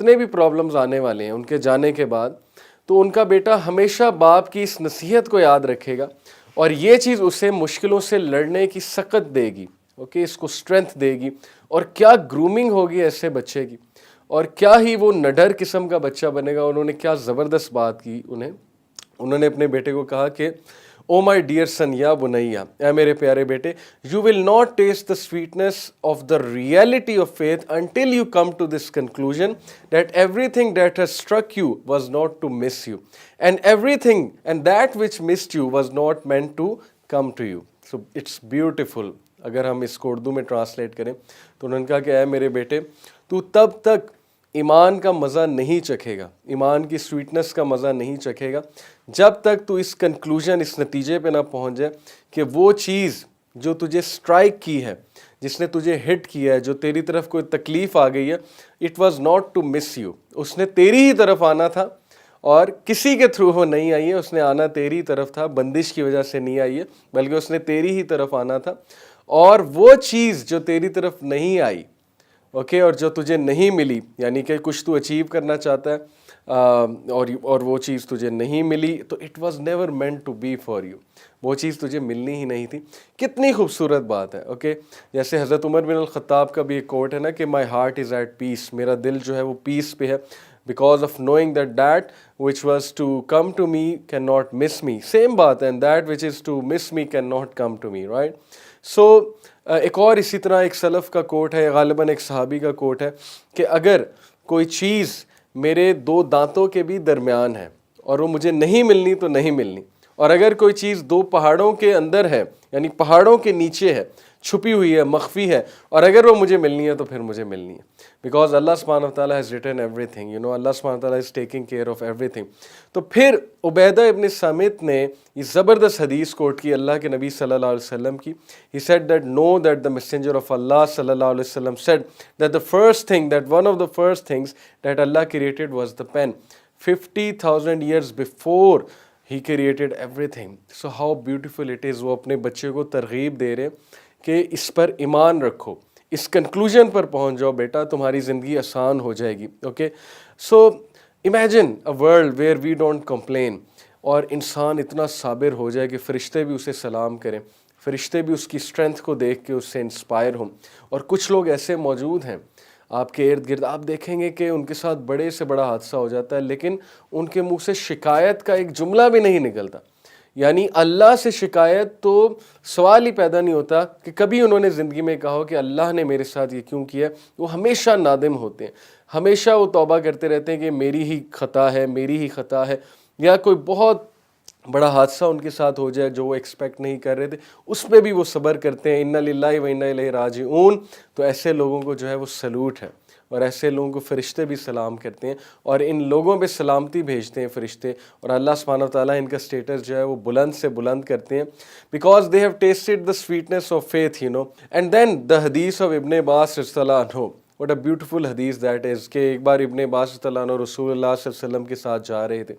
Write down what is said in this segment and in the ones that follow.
جتنے بھی پرابلمز آنے والے ہیں ان کے جانے کے بعد، تو ان کا بیٹا ہمیشہ باپ کی اس نصیحت کو یاد رکھے گا، اور یہ چیز اسے مشکلوں سے لڑنے کی سخت دے گی، اوکے، اس کو اسٹرینتھ دے گی. اور کیا گرومنگ ہوگی ایسے بچے کی، اور کیا ہی وہ نڈر قسم کا بچہ بنے گا. انہوں نے کیا زبردست بات کی، انہوں نے اپنے بیٹے کو کہا کہ او مائی ڈیئر سن یا بنیا، اے میرے پیارے بیٹے، you will not taste the sweetness of the reality of faith until you come to this conclusion that everything that has struck you was not to miss you and everything and that which missed you was not meant to come to you. So it's beautiful. اگر ہم اس کو اردو میں translate کریں تو انہوں نے کہا کہ اے میرے بیٹے، تو تب تک ایمان کا مزہ نہیں چکھے گا، ایمان کی سویٹنس کا مزہ نہیں چکھے گا، جب تک تو اس کنکلوژن، اس نتیجے پہ نہ پہنچ جائے کہ وہ چیز جو تجھے سٹرائک کی ہے، جس نے تجھے ہٹ کیا ہے، جو تیری طرف کوئی تکلیف آ گئی ہے، it was not to miss you, اس نے تیری ہی طرف آنا تھا، اور کسی کے تھرو وہ نہیں آئی ہے، اس نے آنا تیری طرف تھا، بندش کی وجہ سے نہیں آئی ہے، بلکہ اس نے تیری ہی طرف آنا تھا. اور وہ چیز جو تیری طرف نہیں آئی، اوکے، اور جو تجھے نہیں ملی، یعنی کہ کچھ تو اچیو کرنا چاہتا ہے اور وہ چیز تجھے نہیں ملی، تو it was never meant to be for you, وہ چیز تجھے ملنی ہی نہیں تھی. کتنی خوبصورت بات ہے. اوکے، جیسے حضرت عمر بن الخطاب کا بھی ایک کوٹ ہے نا کہ my heart is at peace, میرا دل جو ہے وہ پیس پہ ہے، because of knowing that which was to come to me cannot miss me. Same بات ہے، and that which is to miss me cannot come to me, right? So ایک اور اسی طرح ایک سلف کا کوٹ ہے، غالباً ایک صحابی کا کوٹ ہے کہ اگر کوئی چیز میرے دو دانتوں کے بھی درمیان ہے اور وہ مجھے نہیں ملنی تو نہیں ملنی، اور اگر کوئی چیز دو پہاڑوں کے اندر ہے، یعنی پہاڑوں کے نیچے ہے، چھپی ہوئی ہے، مخفی ہے، اور اگر وہ مجھے ملنی ہے تو پھر مجھے ملنی ہے، بیکاز اللہ سبحانہ و تعالیٰ ہیز ریٹن ایوری تھنگ، اللہ سبحانہ و تعالیٰ is taking care of every thing. تو پھر عبیدہ ابن صامت نے یہ زبردست حدیث کوٹ کی اللہ کے نبی صلی اللہ علیہ وسلم کی. He said that know that the messenger of Allah صلی اللہ علیہ وسلم said that the first thing, that one of the first things that Allah created was the pen. 50,000 years before He created everything. So how beautiful it is. وہ اپنے بچے کو ترغیب دے رہے کہ اس پر ایمان رکھو، اس کنکلوژن پر پہنچ جاؤ بیٹا، تمہاری زندگی آسان ہو جائے گی. Okay, so imagine a world where we don't complain, اور انسان اتنا صابر ہو جائے کہ فرشتے بھی اسے سلام کریں، فرشتے بھی اس کی اسٹرینتھ کو دیکھ کے اس سے انسپائر ہوں. اور کچھ لوگ ایسے موجود ہیں آپ کے ارد گرد، آپ دیکھیں گے کہ ان کے ساتھ بڑے سے بڑا حادثہ ہو جاتا ہے لیکن ان کے منہ سے شکایت کا ایک جملہ بھی نہیں نکلتا. یعنی اللہ سے شکایت تو سوال ہی پیدا نہیں ہوتا کہ کبھی انہوں نے زندگی میں کہا ہو کہ اللہ نے میرے ساتھ یہ کیوں کیا. وہ ہمیشہ نادم ہوتے ہیں، ہمیشہ وہ توبہ کرتے رہتے ہیں کہ میری ہی خطا ہے، میری ہی خطا ہے. یا کوئی بہت بڑا حادثہ ان کے ساتھ ہو جائے جو وہ ایکسپیکٹ نہیں کر رہے تھے، اس پہ بھی وہ صبر کرتے ہیں. انا للہ و انا الیہ راجعون. تو ایسے لوگوں کو جو ہے وہ سلوٹ ہے، اور ایسے لوگوں کو فرشتے بھی سلام کرتے ہیں، اور ان لوگوں پہ سلامتی بھیجتے ہیں فرشتے، اور اللہ سبحانہ وتعالیٰ ان کا اسٹیٹس جو ہے وہ بلند سے بلند کرتے ہیں، because they have tasted the sweetness of faith. And then the حدیث آف ابن عباس رضی اللہ عنہ، واٹ اے بیوٹیفل حدیث دیٹ از، کہ ایک بار ابن عباس رضی اللہ عنہ رسول اللہ صلی اللہ علیہ وسلم کے ساتھ جا رہے تھے،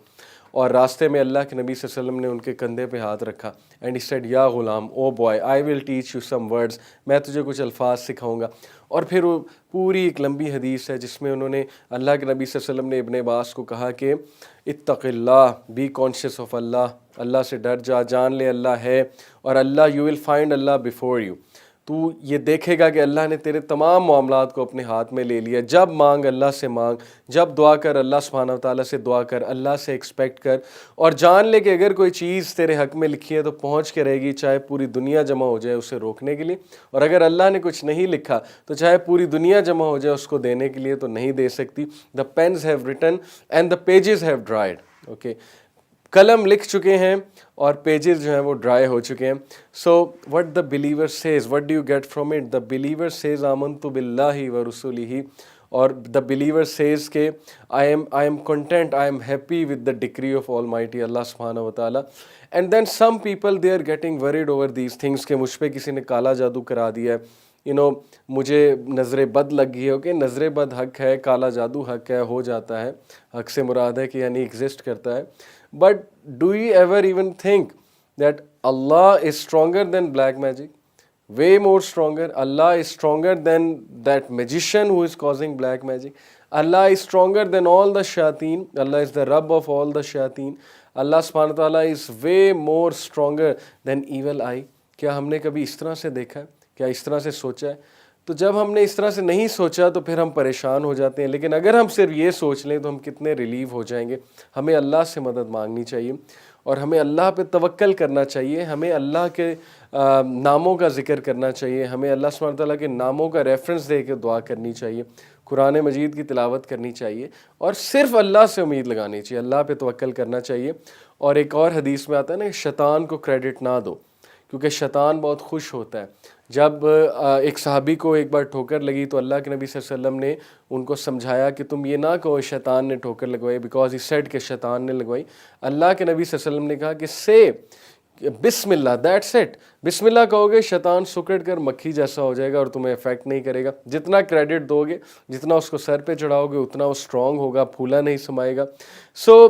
اور راستے میں اللہ کے نبی صلی اللہ علیہ وسلم نے ان کے کندھے پہ ہاتھ رکھا. اینڈ ہی سیڈ یا غلام، oh boy, I will teach you some words, میں تجھے کچھ الفاظ سکھاؤں گا. اور پھر وہ پوری ایک لمبی حدیث ہے جس میں انہوں نے، اللہ کے نبی صلی اللہ علیہ وسلم نے ابن عباس کو کہا کہ اتق اللہ، بی کانشیس آف اللہ، اللہ سے ڈر جا، جان لے اللہ ہے، اور اللہ، یو ول فائنڈ اللہ بیفور یو، تو یہ دیکھے گا کہ اللہ نے تیرے تمام معاملات کو اپنے ہاتھ میں لے لیا. جب مانگ اللہ سے مانگ، جب دعا کر اللہ سبحانہ وتعالیٰ سے دعا کر، اللہ سے ایکسپیکٹ کر، اور جان لے کہ اگر کوئی چیز تیرے حق میں لکھی ہے تو پہنچ کے رہے گی، چاہے پوری دنیا جمع ہو جائے اسے روکنے کے لیے، اور اگر اللہ نے کچھ نہیں لکھا تو چاہے پوری دنیا جمع ہو جائے اس کو دینے کے لیے تو نہیں دے سکتی. The pens have written and the pages have dried. Okay, قلم لکھ چکے ہیں اور پیجز جو ہیں وہ ڈرائی ہو چکے ہیں. So what the believer says, what do you get from it? The believer says آمنت باللہ و رسولہ، اور دا بلیور سیز کہ I am content, I am happy with the decree of almighty اللہ سبحانہ و تعالیٰ. And then some people they are getting worried over these things کہ مجھ پہ کسی نے کالا جادو کرا دیا ہے، مجھے نظر بد لگ گئی ہے. اوکے، نظر بد حق ہے، کالا جادو حق ہے، ہو جاتا ہے، حق سے مراد ہے کہ یعنی ایگزسٹ کرتا ہے. But do you ever even think that Allah is stronger than black magic? Way more stronger. Allah is stronger than that magician who is causing black magic. Allah is stronger than all the shayateen. Allah is the Rabb of all the shayateen. Allah subhanahu wa ta'ala is way more stronger than evil eye. کیا ہم نے کبھی اس طرح سے دیکھا ہے؟ کیا اس طرح سے سوچا ہے؟ تو جب ہم نے اس طرح سے نہیں سوچا تو پھر ہم پریشان ہو جاتے ہیں، لیکن اگر ہم صرف یہ سوچ لیں تو ہم کتنے ریلیو ہو جائیں گے۔ ہمیں اللہ سے مدد مانگنی چاہیے اور ہمیں اللہ پہ توکل کرنا چاہیے، ہمیں اللہ کے ناموں کا ذکر کرنا چاہیے، ہمیں اللہ سبحانہ تعالیٰ کے ناموں کا ریفرنس دے کے دعا کرنی چاہیے، قرآن مجید کی تلاوت کرنی چاہیے اور صرف اللہ سے امید لگانی چاہیے، اللہ پہ توکل کرنا چاہیے۔ اور ایک اور حدیث میں آتا ہے نا کہ شیطان کو کریڈٹ نہ دو، کیونکہ شیطان بہت خوش ہوتا ہے۔ جب ایک صحابی کو ایک بار ٹھوکر لگی تو اللہ کے نبی صلی اللہ علیہ وسلم نے ان کو سمجھایا کہ تم یہ نہ کہو شیطان نے ٹھوکر لگوائی، بیکاز ہی سیڈ کہ شیطان نے لگوائی۔ اللہ کے نبی صلی اللہ علیہ وسلم نے کہا کہ سے بسم اللہ، دیٹس اٹ، بسم اللہ کہو گے شیطان سکڑ کر مکھی جیسا ہو جائے گا اور تمہیں افیکٹ نہیں کرے گا۔ جتنا کریڈٹ دو گے، جتنا اس کو سر پہ چڑھاؤ گے، اتنا وہ اسٹرانگ ہوگا، پھولا نہیں سمائے گا۔ سو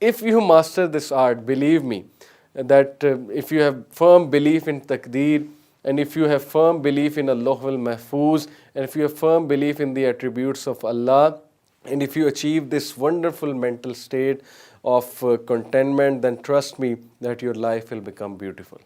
if you master this art, believe me that if you have firm belief in taqdeer, and if you have firm belief in Allah al-Mahfuz, and if you have firm belief in the attributes of Allah, and if you achieve this wonderful mental state of contentment, then trust me that your life will become beautiful.